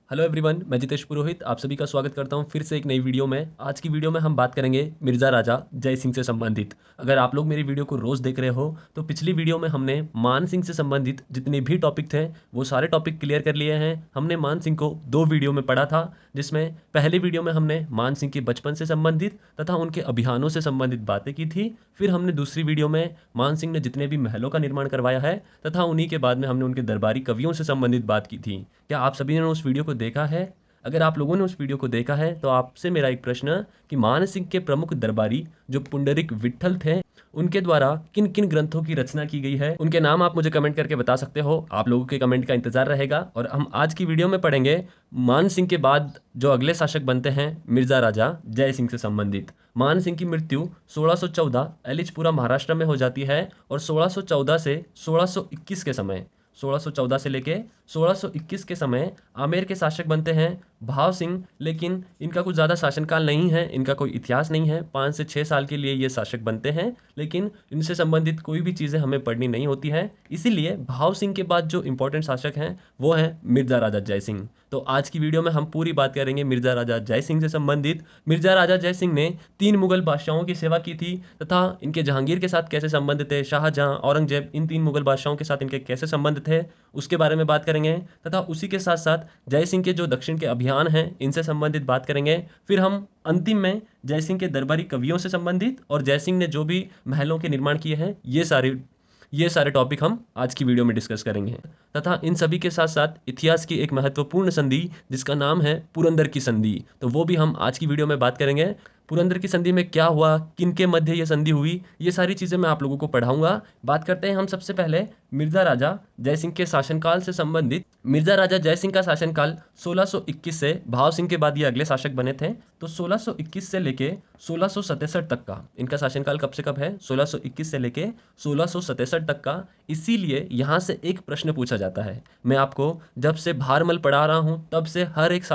Hello everyone, मैं जितेश पुरोहित आप सभी का स्वागत करता हूं फिर से एक नई वीडियो में। आज की वीडियो में हम बात करेंगे मिर्ज़ा राजा जय सिंह से संबंधित। अगर आप लोग मेरी वीडियो को रोज़ देख रहे हो तो पिछली वीडियो में हमने मान सिंह से संबंधित जितने भी टॉपिक थे वो सारे टॉपिक क्लियर कर लिए हैं। हमने मान सिंह को 2 वीडियो में पढ़ा था, जिसमें पहली वीडियो में हमने मान सिंह के बचपन से संबंधित तथा उनके अभियानों से संबंधित बातें की थी। फिर हमने दूसरी वीडियो में मान सिंह ने जितने भी महलों का निर्माण करवाया है तथा उन्हीं के बाद में हमने उनके दरबारी कवियों से संबंधित बात की थी। क्या आप सभी ने उस वीडियो को देखा है? अगर आप लोगों ने उस वीडियो को देखा है तो आपसे मेरा एक प्रश्न कि मान सिंह के प्रमुख दरबारी जो पुंडरीक विट्ठल थे, उनके द्वारा किन किन ग्रंथों की रचना की गई है, उनके नाम आप मुझे कमेंट करके बता सकते हो। आप लोगों के कमेंट का इंतजार रहेगा। और हम आज की वीडियो में पढ़ेंगे मान सिंह के बाद जो अगले शासक बनते हैं मिर्जा राजा जय सिंह से संबंधित। मान सिंह की मृत्यु 1614 एलिचपुरा महाराष्ट्र में हो जाती है और 1614 से 1621 के समय 1614 से लेके 1621 के समय आमेर के शासक बनते हैं भाव सिंह। लेकिन इनका कुछ ज़्यादा शासनकाल नहीं है, इनका कोई इतिहास नहीं है। 5 से 6 साल के लिए ये शासक बनते हैं, लेकिन इनसे संबंधित कोई भी चीज़ें हमें पढ़नी नहीं होती है। इसीलिए भाव सिंह के बाद जो इंपॉर्टेंट शासक हैं वो हैं मिर्जा राजा जय सिंह। तो आज की वीडियो में हम पूरी बात करेंगे मिर्जा राजा जय सिंह से संबंधित। मिर्जा राजा जय सिंह ने 3 मुगल बादशाहों की सेवा की थी तथा इनके जहांगीर के साथ कैसे संबंध थे, शाहजहां, औरंगजेब, इन 3 मुगल बादशाहों के साथ इनके कैसे संबंध थे उसके बारे में बात करेंगे। तथा उसी के साथ साथ जय सिंह के जो दक्षिण के अभियान हैं इनसे संबंधित बात करेंगे। फिर हम अंतिम में जय सिंह के दरबारी कवियों से संबंधित और जय सिंह ने जो भी महलों के निर्माण किए हैं ये सारे टॉपिक हम आज की वीडियो में डिस्कस करेंगे। तथा इन सभी के साथ साथ इतिहास की एक महत्वपूर्ण संधि जिसका नाम है पुरंदर की संधि, तो वो भी हम आज की वीडियो में बात करेंगे। पुरंदर की संधि में क्या हुआ, किनके मध्य ये संधि हुई, ये सारी चीज़ें मैं आप लोगों को पढ़ाऊंगा। बात करते हैं हम सबसे पहले मिर्जा राजा जय सिंह के शासनकाल से संबंधित। मिर्जा राजा जय सिंह का शासनकाल 1621 से, भाव सिंह के बाद ये अगले शासक बने थे, तो 1621 से लेके 1667 तक का इनका शासनकाल कब से कब है, 1621 से लेके 1667 तक का। इसीलिए यहाँ से एक प्रश्न पूछा जाता है। मैं आपको जब से भारमल पढ़ा रहा हूँ तब से हर एक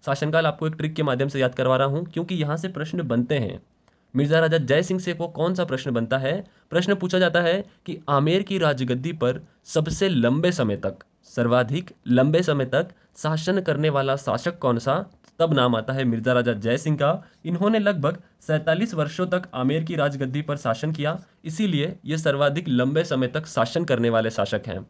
शासनकाल आपको एक ट्रिक के माध्यम से याद करवा रहा हूँ, क्योंकि यहाँ से प्रश्न बनते हैं। मिर्जा राजा जय सिंह से को कौन सा प्रश्न बनता है? प्रश्न पूछा जाता है कि आमेर की राजगद्दी पर सबसे लंबे समय तक, सर्वाधिक लंबे समय तक शासन करने वाला शासक कौन सा? तब नाम आता है मिर्जा राजा जय सिंह का। इन्होंने लगभग 47 वर्षों तक आमेर की राजगद्दी पर शासन किया, इसीलिए ये सर्वाधिक लंबे समय तक शासन करने वाले शासक हैं।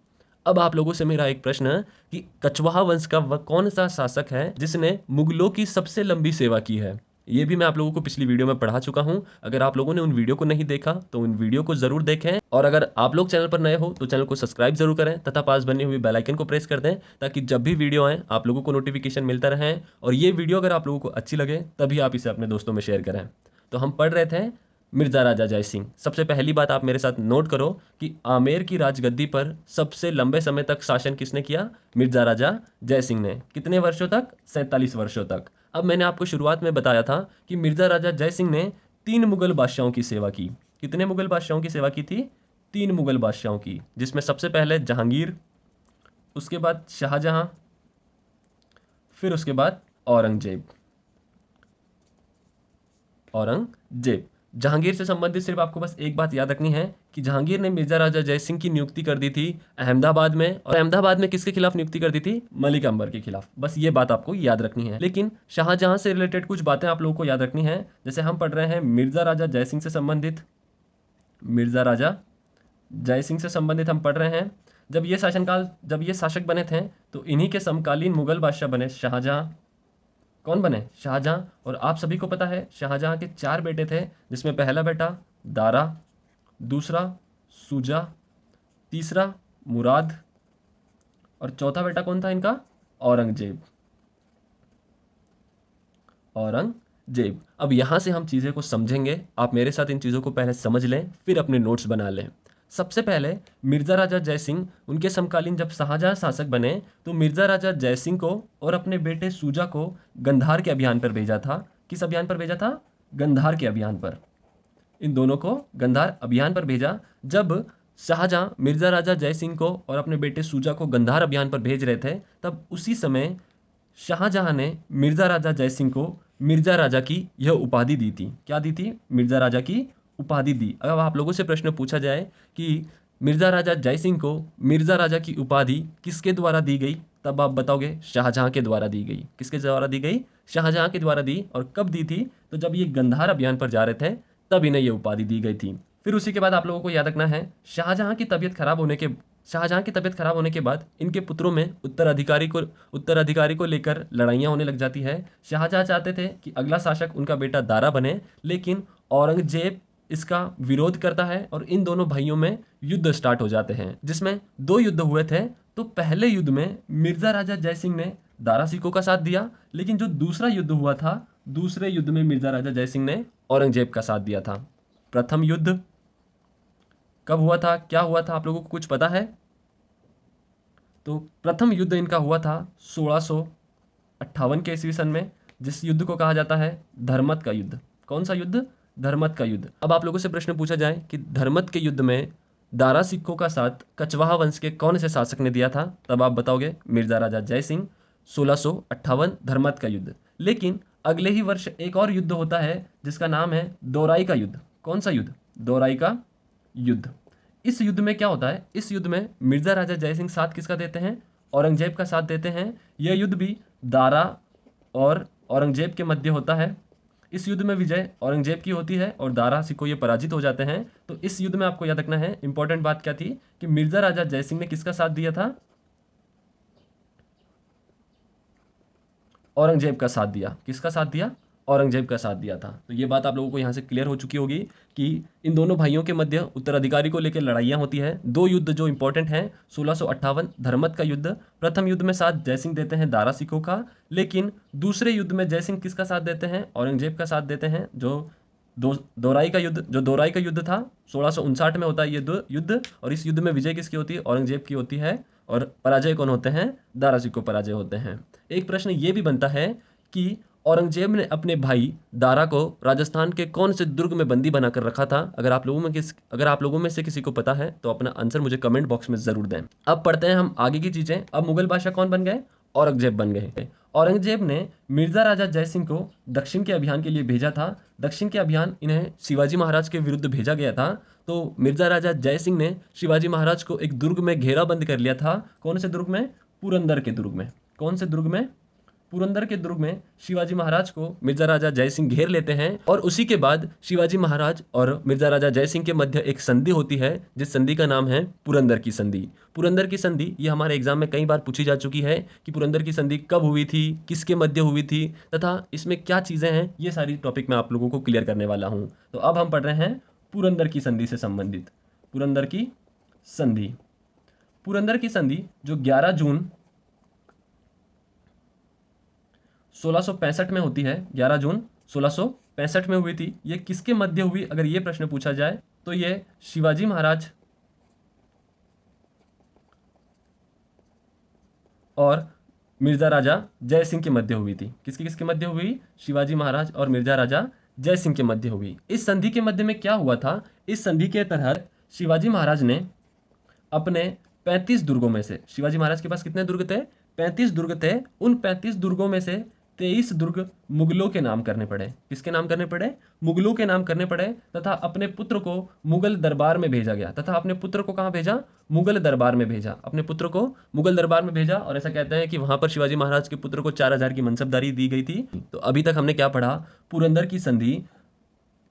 अब आप लोगों से मेरा एक प्रश्न है कि कछवाहा वंश का वह कौन सा शासक है जिसने मुगलों की सबसे लंबी सेवा की है? ये भी मैं आप लोगों को पिछली वीडियो में पढ़ा चुका हूं। अगर आप लोगों ने उन वीडियो को नहीं देखा तो उन वीडियो को जरूर देखें। और अगर आप लोग चैनल पर नए हो तो चैनल को सब्सक्राइब जरूर करें तथा पास बनी हुई बेल आइकन को प्रेस कर दें, ताकि जब भी वीडियो आए आप लोगों को नोटिफिकेशन मिलता रहे। और ये वीडियो अगर आप लोगों को अच्छी लगे तभी आप इसे अपने दोस्तों में शेयर करें। तो हम पढ़ रहे थे मिर्जा राजा जय सिंह। सबसे पहली बात आप मेरे साथ नोट करो कि आमेर की राजगद्दी पर सबसे लंबे समय तक शासन किसने किया? मिर्जा राजा जय सिंह ने। कितने वर्षों तक? 47 वर्षों तक। अब मैंने आपको शुरुआत में बताया था कि मिर्जा राजा जय सिंह ने 3 मुगल बादशाहों की सेवा की। कितने मुगल बादशाहों की सेवा की थी? 3 मुगल बादशाहों की, जिसमें सबसे पहले जहांगीर, उसके बाद शाहजहां, फिर उसके बाद औरंगजेब। जहांगीर से संबंधित सिर्फ आपको बस एक बात याद रखनी है कि जहांगीर ने मिर्जा राजा जय सिंह की नियुक्ति कर दी थी अहमदाबाद में। और अहमदाबाद में किसके खिलाफ नियुक्ति कर दी थी? मलिक अंबर के खिलाफ। बस ये बात आपको याद रखनी है। लेकिन शाहजहां से रिलेटेड कुछ बातें आप लोगों को याद रखनी है। जैसे हम पढ़ रहे हैं मिर्जा राजा जय सिंह से संबंधित, मिर्जा राजा जय सिंह से संबंधित हम पढ़ रहे हैं। जब ये शासक बने थे तो इन्हीं के समकालीन मुगल बादशाह बने शाहजहां। कौन बने? शाहजहां। और आप सभी को पता है शाहजहां के 4 बेटे थे, जिसमें पहला बेटा दारा, दूसरा सुजा, तीसरा मुराद और चौथा बेटा कौन था इनका? औरंगजेब। अब यहां से हम चीजें को समझेंगे। आप मेरे साथ इन चीजों को पहले समझ लें, फिर अपने नोट्स बना लें। सबसे पहले मिर्जा राजा जय सिंह, उनके समकालीन जब शाहजहां शासक बने तो मिर्जा राजा जय सिंह को और अपने बेटे सूजा को गंधार के अभियान पर भेजा था। किस अभियान पर भेजा था? गंधार के अभियान पर। इन दोनों को गंधार अभियान पर भेजा। जब शाहजहां मिर्जा राजा जय सिंह को और अपने बेटे सूजा को गंधार अभियान पर भेज रहे थे, तब उसी समय शाहजहां ने मिर्जा राजा जय सिंह को मिर्जा राजा की यह उपाधि दी थी। क्या दी थी? मिर्जा राजा की उपाधि दी। अब आप लोगों से प्रश्न पूछा जाए कि मिर्जा राजा जय सिंह को मिर्जा राजा की उपाधि किसके द्वारा दी गई? तब आप बताओगे शाहजहां के द्वारा दी गई। किसके द्वारा दी गई? शाहजहां के द्वारा दी। और कब दी थी? तो जब ये गंधार अभियान पर जा रहे थे तब इन्हें ये उपाधि दी गई थी। फिर उसी के बाद आप लोगों को याद रखना है, शाहजहां की तबीयत खराब होने के बाद इनके पुत्रों में उत्तराधिकारी को लेकर लड़ाइयाँ होने लग जाती है। शाहजहां चाहते थे कि अगला शासक उनका बेटा दारा बने, लेकिन औरंगजेब इसका विरोध करता है और इन दोनों भाइयों में युद्ध स्टार्ट हो जाते हैं, जिसमें 2 युद्ध हुए थे। तो पहले युद्ध में मिर्जा राजा जय सिंह ने दारा सिकों का साथ दिया, लेकिन जो दूसरा युद्ध हुआ था, दूसरे युद्ध में मिर्जा राजा जय सिंह ने औरंगजेब का साथ दिया था। प्रथम युद्ध कब हुआ था, क्या हुआ था, आप लोगों को कुछ पता है? तो प्रथम युद्ध इनका हुआ था 1658 के ईस्वी सन में, जिस युद्ध को कहा जाता है धर्मत का युद्ध। कौन सा युद्ध? धर्मत का युद्ध। अब आप लोगों से प्रश्न पूछा जाए कि धर्मत के युद्ध में दारा सिक्कों का साथ कछवाहा वंश के कौन से शासक ने दिया था? तब आप बताओगे मिर्जा राजा जय सिंह। 1658 धर्मत का युद्ध। लेकिन अगले ही वर्ष एक और युद्ध होता है जिसका नाम है दोराई का युद्ध। कौन सा युद्ध? दोराई का युद्ध। इस युद्ध में क्या होता है? इस युद्ध में मिर्जा राजा जय सिंह साथ किसका देते हैं? औरंगजेब का साथ देते हैं। यह युद्ध भी दारा और औरंगजेब के मध्य होता है। इस युद्ध में विजय औरंगजेब की होती है और दारा सिकों ये पराजित हो जाते हैं। तो इस युद्ध में आपको याद रखना है, इंपॉर्टेंट बात क्या थी कि मिर्जा राजा जय सिंह ने किसका साथ दिया था? औरंगजेब का साथ दिया। किसका साथ दिया? औरंगजेब का साथ दिया था। तो ये बात आप लोगों को यहाँ से क्लियर हो चुकी होगी कि इन दोनों भाइयों के मध्य उत्तराधिकारी को लेकर लड़ाइयाँ होती है। 2 युद्ध जो इंपॉर्टेंट हैं, 1658 धर्मत का युद्ध। प्रथम युद्ध में साथ जय सिंह देते हैं दारा सिकों का, लेकिन दूसरे युद्ध में जय सिंह किसका साथ देते हैं? औरंगजेब का साथ देते हैं। दोराई का युद्ध था 1659 में होता है ये युद्ध, और इस युद्ध में विजय किसकी होती है? औरंगजेब की होती है। और पराजय कौन होते हैं? दारा सिकों पराजय होते हैं। एक प्रश्न ये भी बनता है कि औरंगजेब ने अपने भाई दारा को राजस्थान के कौन से दुर्ग में बंदी बनाकर रखा था? अगर आप लोगों में से किसी को पता है तो अपना आंसर मुझे कमेंट बॉक्स में जरूर दें। अब पढ़ते हैं हम आगे की चीजें। अब मुगल बादशाह कौन बन गए? औरंगजेब बन गए। औरंगजेब ने मिर्जा राजा जय सिंह को दक्षिण के अभियान के लिए भेजा था। दक्षिण के अभियान इन्हें शिवाजी महाराज के विरुद्ध भेजा गया था। तो मिर्जा राजा जय सिंह ने शिवाजी महाराज को एक दुर्ग में घेराबंद कर लिया था। कौन से दुर्ग में? पुरंदर के दुर्ग में। कौन से दुर्ग में? पुरंदर के दुर्ग में शिवाजी महाराज को मिर्जा राजा जय सिंह घेर लेते हैं, और उसी के बाद शिवाजी महाराज और मिर्जा राजा जय सिंह के मध्य एक संधि होती है, जिस संधि का नाम है पुरंदर की संधि। पुरंदर की संधि ये हमारे एग्जाम में कई बार पूछी जा चुकी है कि पुरंदर की संधि कब हुई थी, किसके मध्य हुई थी, तथा इसमें क्या चीजें हैं। ये सारी टॉपिक मैं आप लोगों को क्लियर करने वाला हूं। तो अब हम पढ़ रहे हैं पुरंदर की संधि से संबंधित। पुरंदर की संधि। पुरंदर की संधि जो 11 जून 1665 में होती है, 11 जून 1665 में हुई थी। ये किसके मध्य हुई? अगर ये प्रश्न पूछा जाए तो ये शिवाजी महाराज और मिर्जा राजा जय सिंह के मध्य हुई थी। किसके किसके मध्य हुई? शिवाजी महाराज और मिर्जा राजा जय सिंह के मध्य हुई। इस संधि के मध्य में क्या हुआ था? इस संधि के तहत शिवाजी महाराज ने अपने 35 दुर्गों में से, शिवाजी महाराज के पास कितने दुर्ग थे? 35 दुर्ग थे। उन 35 दुर्गों में से 23 दुर्ग मुगलों के नाम करने पड़े। किसके नाम करने पड़े? मुगलों के नाम करने पड़े। तथा अपने पुत्र को मुगल दरबार में भेजा गया। तथा अपने पुत्र को कहाँ भेजा? मुगल दरबार में भेजा। अपने पुत्र को मुगल दरबार में भेजा, और ऐसा कहते हैं कि वहां पर शिवाजी महाराज के पुत्र को 4000 की मनसबदारी दी गई थी। तो अभी तक हमने क्या पढ़ा? पुरंदर की संधि।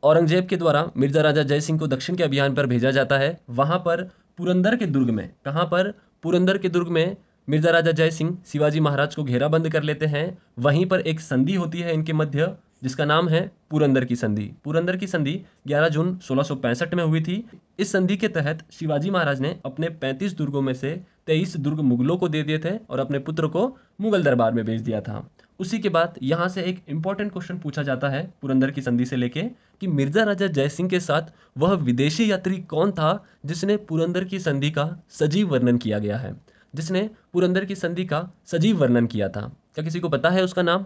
औरंगजेब के द्वारा मिर्जा राजा जय सिंह को दक्षिण के अभियान पर भेजा जाता है। वहां पर पुरंदर के दुर्ग में, कहां पर? पुरंदर के दुर्ग में मिर्जा राजा जय सिंह शिवाजी महाराज को घेराबंद कर लेते हैं। वहीं पर एक संधि होती है इनके मध्य, जिसका नाम है पुरंदर की संधि। पुरंदर की संधि 11 जून 1665 में हुई थी। इस संधि के तहत शिवाजी महाराज ने अपने 35 दुर्गों में से 23 दुर्ग मुगलों को दे दिए थे और अपने पुत्र को मुगल दरबार में भेज दिया था। उसी के बाद यहाँ से एक इंपॉर्टेंट क्वेश्चन पूछा जाता है पुरंदर की संधि से लेके कि मिर्जा राजा जय सिंह के साथ वह विदेशी यात्री कौन था जिसने पुरंदर की संधि का सजीव वर्णन किया गया है? जिसने पुरंदर की संधि का सजीव वर्णन किया था, क्या किसी को पता है उसका नाम?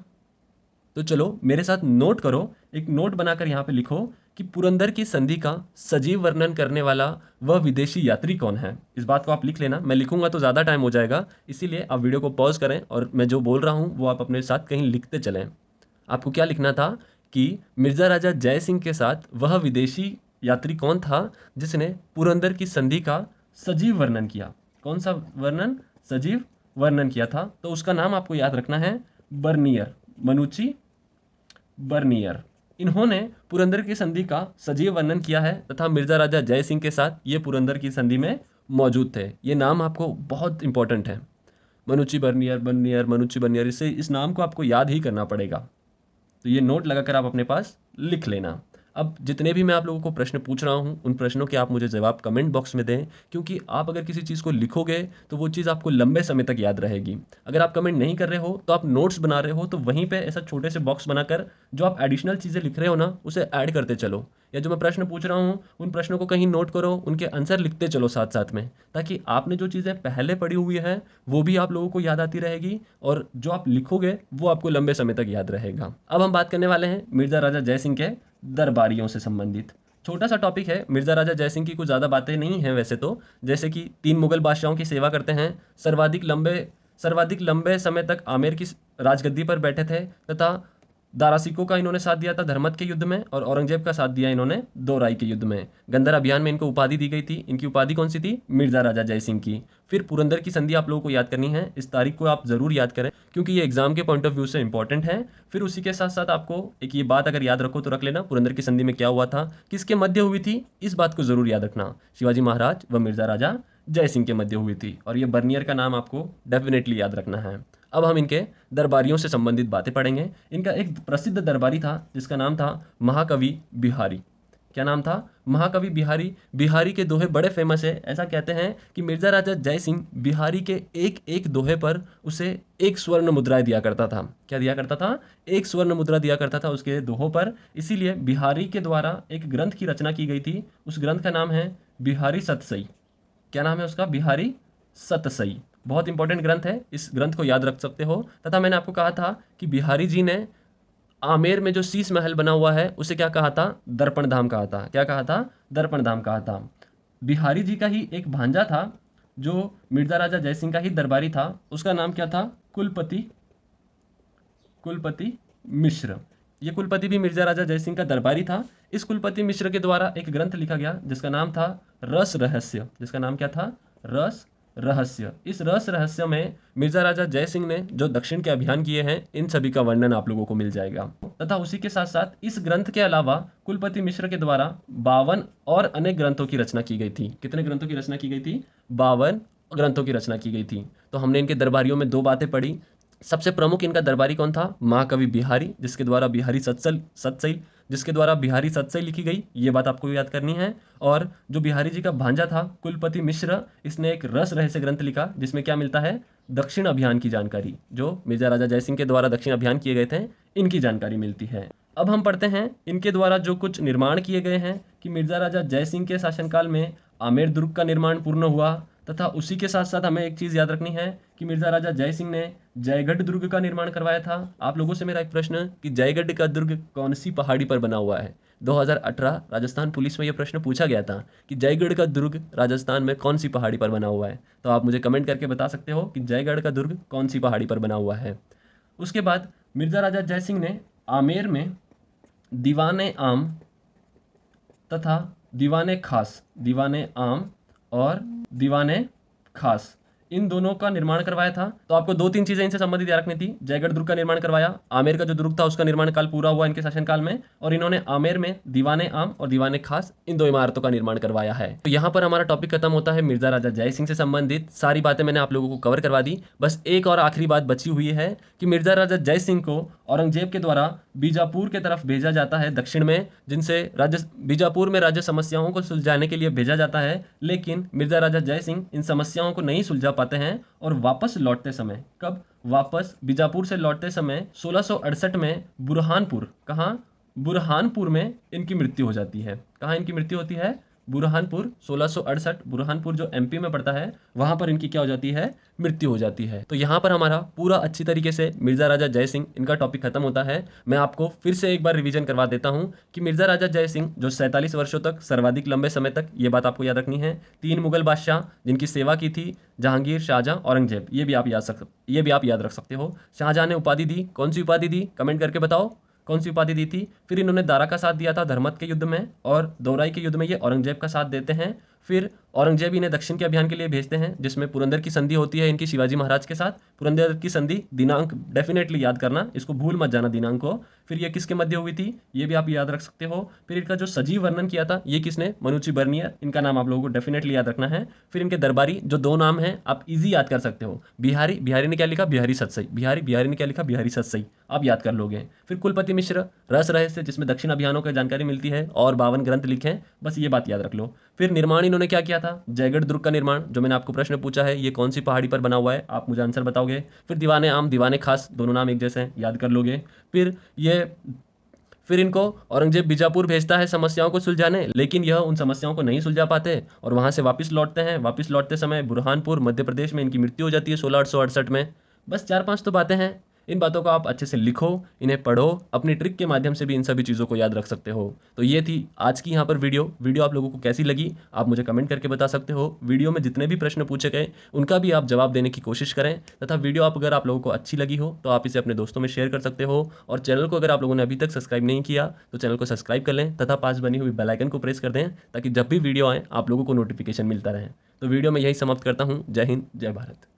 तो चलो मेरे साथ नोट करो, एक नोट बनाकर यहाँ पे लिखो कि पुरंदर की संधि का सजीव वर्णन करने वाला वह विदेशी यात्री कौन है। इस बात को आप लिख लेना, मैं लिखूंगा तो ज़्यादा टाइम हो जाएगा, इसीलिए आप वीडियो को पॉज करें और मैं जो बोल रहा हूँ वो आप अपने साथ कहीं लिखते चलें। आपको क्या लिखना था कि मिर्जा राजा जय सिंह के साथ वह विदेशी यात्री कौन था जिसने पुरंदर की संधि का सजीव वर्णन किया। कौन सा वर्णन? सजीव वर्णन किया था। तो उसका नाम आपको याद रखना है बर्नियर, मनुची बर्नियर। इन्होंने पुरंदर की संधि का सजीव वर्णन किया है तथा मिर्जा राजा जय सिंह के साथ ये पुरंदर की संधि में मौजूद थे। ये नाम आपको बहुत इंपॉर्टेंट है, मनुची बर्नियर, बर्नियर, मनुची बर्नियर। इससे इस नाम को आपको याद ही करना पड़ेगा। तो ये नोट लगाकर आप अपने पास लिख लेना। अब जितने भी मैं आप लोगों को प्रश्न पूछ रहा हूँ उन प्रश्नों के आप मुझे जवाब कमेंट बॉक्स में दें, क्योंकि आप अगर किसी चीज़ को लिखोगे तो वो चीज़ आपको लंबे समय तक याद रहेगी। अगर आप कमेंट नहीं कर रहे हो तो आप नोट्स बना रहे हो तो वहीं पे ऐसा छोटे से बॉक्स बनाकर जो आप एडिशनल चीज़ें लिख रहे हो ना उसे ऐड करते चलो, या जो मैं प्रश्न पूछ रहा हूँ उन प्रश्नों को कहीं नोट करो, उनके आंसर लिखते चलो साथ साथ में, ताकि आपने जो चीज़ें पहले पढ़ी हुई है वो भी आप लोगों को याद आती रहेगी और जो आप लिखोगे वो आपको लंबे समय तक याद रहेगा। अब हम बात करने वाले हैं मिर्जा राजा जय सिंह के दरबारियों से संबंधित। छोटा सा टॉपिक है, मिर्जा राजा जय सिंह की कुछ ज़्यादा बातें नहीं हैं वैसे तो, जैसे कि 3 मुगल बादशाहों की सेवा करते हैं, सर्वाधिक लंबे समय तक आमेर की राजगद्दी पर बैठे थे तथा दारा सिकों का इन्होंने साथ दिया था धर्मत के युद्ध में, और औरंगजेब का साथ दिया इन्होंने दोराई के युद्ध में। गंदर अभियान में इनको उपाधि दी गई थी। इनकी उपाधि कौन सी थी? मिर्जा राजा जय सिंह की। फिर पुरंदर की संधि आप लोगों को याद करनी है, इस तारीख को आप जरूर याद करें क्योंकि ये एग्जाम के पॉइंट ऑफ व्यू से इंपॉर्टेंट है। फिर उसी के साथ साथ आपको एक ये बात अगर याद रखो तो रख लेना, पुरंदर की संधि में क्या हुआ था, किसके मध्य हुई थी, इस बात को जरूर याद रखना। शिवाजी महाराज व मिर्जा राजा जय सिंह के मध्य हुई थी, और ये बर्नियर का नाम आपको डेफिनेटली याद रखना है। अब हम इनके दरबारियों से संबंधित बातें पढ़ेंगे। इनका एक प्रसिद्ध दरबारी था जिसका नाम था महाकवि बिहारी। क्या नाम था? महाकवि बिहारी। बिहारी के दोहे बड़े फेमस है। ऐसा कहते हैं कि मिर्जा राजा जय सिंह बिहारी के एक एक दोहे पर उसे एक स्वर्ण मुद्रा दिया करता था। क्या दिया करता था? एक स्वर्ण मुद्रा दिया करता था उसके दोहों पर। इसीलिए बिहारी के द्वारा एक ग्रंथ की रचना की गई थी। उस ग्रंथ का नाम है बिहारी सतसई। क्या नाम है उसका? बिहारी सतसई। बहुत इंपॉर्टेंट ग्रंथ है, इस ग्रंथ को याद रख सकते हो। तथा मैंने आपको कहा था कि बिहारी जी ने आमेर में जो शीश महल बना हुआ है उसे क्या कहा था? दर्पण धाम कहा था। क्या कहा था? दर्पण धाम कहा था। बिहारी जी का ही एक भांजा था जो मिर्जा राजा जय सिंह का ही दरबारी था। उसका नाम क्या था? कुलपति मिश्र। ये कुलपति भी मिर्जा राजा जय सिंह का दरबारी था। इस कुलपति मिश्र के द्वारा एक ग्रंथ लिखा गया जिसका नाम था रस रहस्य। जिसका नाम क्या था? रस रहस्य। इस रस रहस्य में मिर्जा राजा जय सिंह ने जो दक्षिण के अभियान किए हैं इन सभी का वर्णन आप लोगों को मिल जाएगा। तथा उसी के साथ साथ इस ग्रंथ के अलावा कुलपति मिश्र के द्वारा 52 और अनेक ग्रंथों की रचना की गई थी। कितने ग्रंथों की रचना की गई थी? 52 ग्रंथों की रचना की गई थी। तो हमने इनके दरबारियों में 2 बातें पढ़ी। सबसे प्रमुख इनका दरबारी कौन था? महाकवि बिहारी, जिसके द्वारा बिहारी सतसई जिसके द्वारा बिहारी सतसई लिखी गई, ये बात आपको याद करनी है। और जो बिहारी जी का भांजा था कुलपति मिश्र, इसने एक रस रहस्य ग्रंथ लिखा जिसमें क्या मिलता है? दक्षिण अभियान की जानकारी, जो मिर्जा राजा जय सिंह के द्वारा दक्षिण अभियान किए गए थे इनकी जानकारी मिलती है। अब हम पढ़ते हैं इनके द्वारा जो कुछ निर्माण किए गए हैं कि मिर्जा राजा जय सिंह के शासनकाल में आमेर दुर्ग का निर्माण पूर्ण हुआ। तथा उसी के साथ साथ हमें एक चीज़ याद रखनी है कि मिर्जा राजा जय सिंह ने जयगढ़ दुर्ग का निर्माण करवाया था। आप लोगों से मेरा एक प्रश्न कि जयगढ़ का दुर्ग कौन सी पहाड़ी पर बना हुआ है? 2018 राजस्थान पुलिस में यह प्रश्न पूछा गया था कि जयगढ़ का दुर्ग राजस्थान में कौन सी पहाड़ी पर बना हुआ है। तो आप मुझे कमेंट करके बता सकते हो कि जयगढ़ का दुर्ग कौन सी पहाड़ी पर बना हुआ है। उसके बाद मिर्जा राजा जय सिंह ने आमेर में दीवाने आम तथा दीवाने आम और दीवाने खास, इन दोनों का निर्माण करवाया था। तो आपको 2-3 चीजें इनसे संबंधित याद रखनी थी। जयगढ़ दुर्ग का निर्माण करवाया, आमेर का जो दुर्ग था उसका निर्माण काल पूरा हुआ इनके शासनकाल में, और इन्होंने आमेर में दीवाने आम और दीवाने खास इन 2 इमारतों का निर्माण करवाया है। तो यहाँ पर हमारा टॉपिक खत्म होता है मिर्जा राजा जय सिंह से संबंधित। सारी बातें मैंने आप लोगों को कवर करवा दी। बस एक और आखिरी बात बची हुई है कि मिर्जा राजा जय सिंह को औरंगजेब के द्वारा बीजापुर के तरफ भेजा जाता है दक्षिण में, जिनसे बीजापुर में राज्य समस्याओं को सुलझाने के लिए भेजा जाता है। लेकिन मिर्जा राजा जय सिंह इन समस्याओं को नहीं सुलझा पाते हैं और वापस लौटते समय, कब? वापस बीजापुर से लौटते समय 1668 में बुरहानपुर, कहाँ? बुरहानपुर में इनकी मृत्यु हो जाती है। कहाँ इनकी मृत्यु होती है? बुरहानपुर। 1668 बुरहानपुर जो एमपी में पड़ता है, वहां पर इनकी क्या हो जाती है? मृत्यु हो जाती है। तो यहाँ पर हमारा पूरा अच्छी तरीके से मिर्जा राजा जय सिंह इनका टॉपिक खत्म होता है। मैं आपको फिर से एक बार रिवीजन करवा देता हूँ कि मिर्जा राजा जय सिंह जो 47 वर्षों तक, सर्वाधिक लंबे समय तक, ये बात आपको याद रखनी है, 3 मुगल बादशाह जिनकी सेवा की थी, जहांगीर, शाहजहां, औरंगजेब, ये भी आप याद रख सकते हो। शाहजहां ने उपाधि दी, कौन सी उपाधि दी? कमेंट करके बताओ कौन सी उपाधि दी थी। फिर इन्होंने दारा का साथ दिया था धर्मत के युद्ध में, और दोराई के युद्ध में ये औरंगजेब का साथ देते हैं। फिर औरंगजेब इन्हें दक्षिण के अभियान के लिए भेजते हैं, जिसमें पुरंदर की संधि होती है इनकी शिवाजी महाराज के साथ। पुरंदर की संधि, दिनांक डेफिनेटली याद करना, इसको भूल मत जाना दिनांक को। फिर ये किसके मध्य हुई थी, ये भी आप याद रख सकते हो। फिर इनका जो सजीव वर्णन किया था ये किसने, मनुची बर्नियर, इनका नाम आप लोगों को डेफिनेटली याद रखना है। फिर इनके दरबारी जो 2 नाम हैं आप इजी याद कर सकते हो, बिहारी, बिहारी ने क्या लिखा, बिहारी सतसई, बिहारी, बिहारी ने क्या लिखा, बिहारी सतसई, आप याद कर लोगे। फिर कुलपति मिश्र, रस रहस्य, जिसमें दक्षिण अभियानों की जानकारी मिलती है, और 52 ग्रंथ लिखे हैं, बस ये बात याद रख लो। फिर निर्माण इन्होंने क्या किया था, जयगढ़ दुर्ग का निर्माण, जो मैंने आपको प्रश्न पूछा है ये कौन सी पहाड़ी पर बना हुआ है, आप मुझे आंसर बताओगे। फिर दीवाने आम, दीवाने खास, दोनों नाम एक जैसे हैं, याद कर लोगे। फिर इनको औरंगजेब बीजापुर भेजता है समस्याओं को सुलझाने, लेकिन यह उन समस्याओं को नहीं सुलझा पाते और वहां से वापस लौटते हैं। वापस लौटते समय बुरहानपुर मध्य प्रदेश में इनकी मृत्यु हो जाती है 1668 में। बस 4-5 तो बातें हैं, इन बातों को आप अच्छे से लिखो, इन्हें पढ़ो, अपनी ट्रिक के माध्यम से भी इन सभी चीज़ों को याद रख सकते हो। तो ये थी आज की यहाँ पर वीडियो आप लोगों को कैसी लगी आप मुझे कमेंट करके बता सकते हो। वीडियो में जितने भी प्रश्न पूछे गए उनका भी आप जवाब देने की कोशिश करें, तथा वीडियो अगर आप लोगों को अच्छी लगी हो तो आप इसे अपने दोस्तों में शेयर कर सकते हो। और चैनल को अगर आप लोगों ने अभी तक सब्सक्राइब नहीं किया तो चैनल को सब्सक्राइब कर लें, तथा पास बनी हुई बेल आइकन को प्रेस कर दें, ताकि जब भी वीडियो आए आप लोगों को नोटिफिकेशन मिलता रहे। तो वीडियो में यही समाप्त करता हूँ। जय हिंद, जय भारत।